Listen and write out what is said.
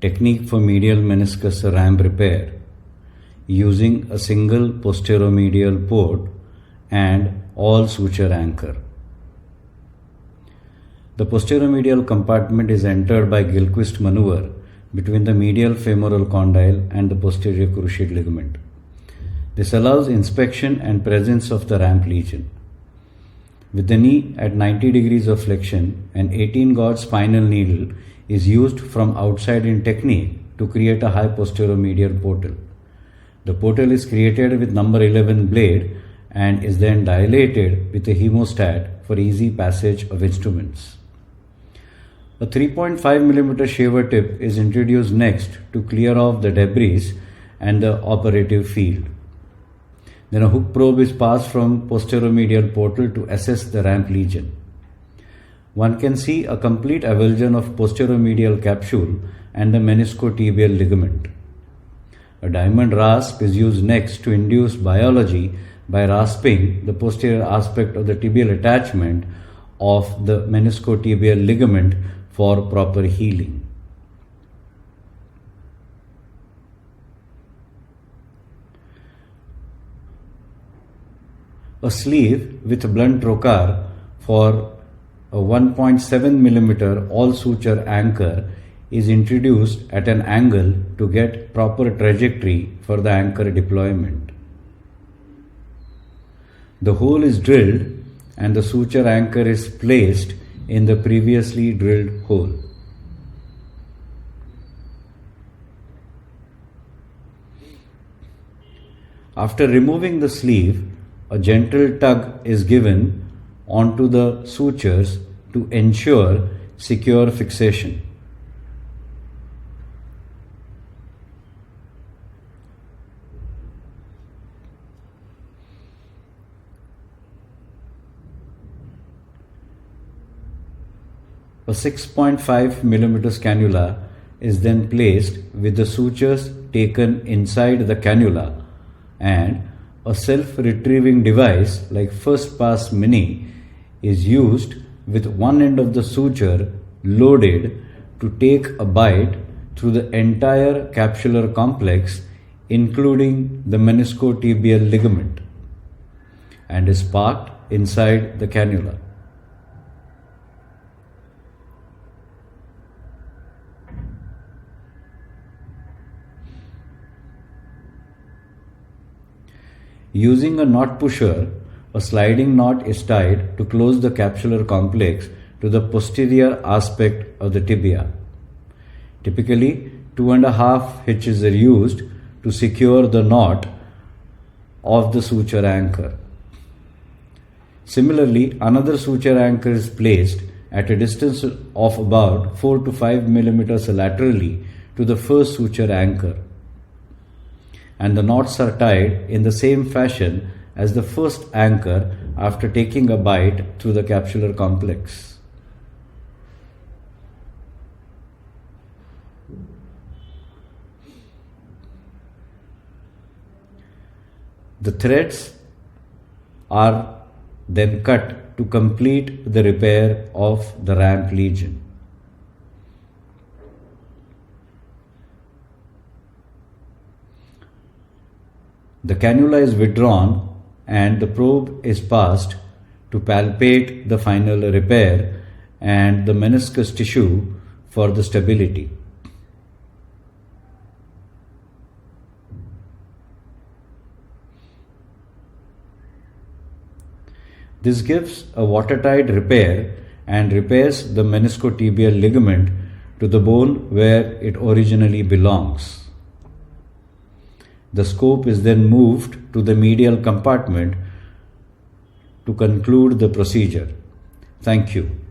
technique for medial meniscus ramp repair using a single posteromedial port and all suture anchor. The posteromedial compartment is entered by Gilchrist maneuver between the medial femoral condyle and the posterior cruciate ligament. This allows inspection and presence of the ramp lesion. With the knee at 90 degrees of flexion, an 18-gauge spinal needle is used from outside in technique to create a high posteromedial portal. The portal is created with number 11 blade and is then dilated with a hemostat for easy passage of instruments. A 3.5 mm shaver tip is introduced next to clear off the debris and the operative field. Then a hook probe is passed from posteromedial portal to assess the ramp lesion. One can see a complete avulsion of posteromedial capsule and the meniscotibial ligament. A diamond rasp is used next to induce biology by rasping the posterior aspect of the tibial attachment of the meniscotibial ligament for proper healing. A sleeve with blunt trocar for a 1.7 mm all suture anchor is introduced at an angle to get proper trajectory for the anchor deployment. The hole is drilled and the suture anchor is placed in the previously drilled hole. After removing the sleeve, a gentle tug is given onto the sutures to ensure secure fixation. A 6.5 mm cannula is then placed with the sutures taken inside the cannula, and a self-retrieving device like First Pass Mini is used with one end of the suture loaded to take a bite through the entire capsular complex including the meniscotibial ligament and is parked inside the cannula. Using a knot pusher, a sliding knot is tied to close the capsular complex to the posterior aspect of the tibia. Typically, 2.5 hitches are used to secure the knot of the suture anchor. Similarly, another suture anchor is placed at a distance of about 4 to 5 mm laterally to the first suture anchor, and the knots are tied in the same fashion as the first anchor after taking a bite through the capsular complex. The threads are then cut to complete the repair of the ramp lesion. The cannula is withdrawn and the probe is passed to palpate the final repair and the meniscus tissue for the stability. This gives a watertight repair and repairs the meniscotibial ligament to the bone where it originally belongs. The scope is then moved to the medial compartment to conclude the procedure. Thank you.